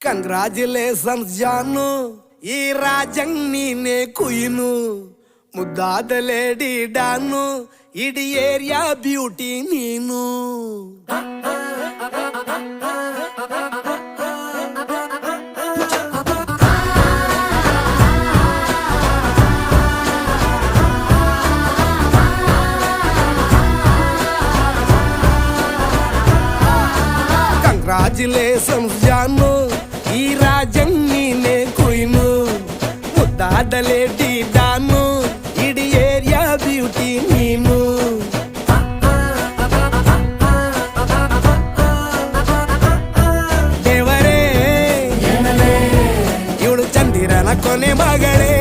Congratulations ಜಾನು, ಈ ರಾಜಂಗ್ ನೀನೆ ಕುಯ್ನು, ಮುದ್ದಾದ ಲೇಡಿ ಡಾನು, ಇಡೀ ಏರಿಯಾ ಬ್ಯೂಟಿ ನೀನು. ಕಂಗ್ರಾಚುಲೇಷನ್ಸ್ ಜಾನು, ಈ ರಾಜಂಗ್ ನೀನೆ ಕುಯ್ನು, ಮುದ್ದಾದ ಲೇಡಿ ಡಾನು, ಇಡೀ ಏರಿಯಾ ಬ್ಯೂಟಿ ನೀನು. ದೇವರೇ ಇವಳು ಚಂದಿರನ ಕೊನೆ ಮಗಳೇ,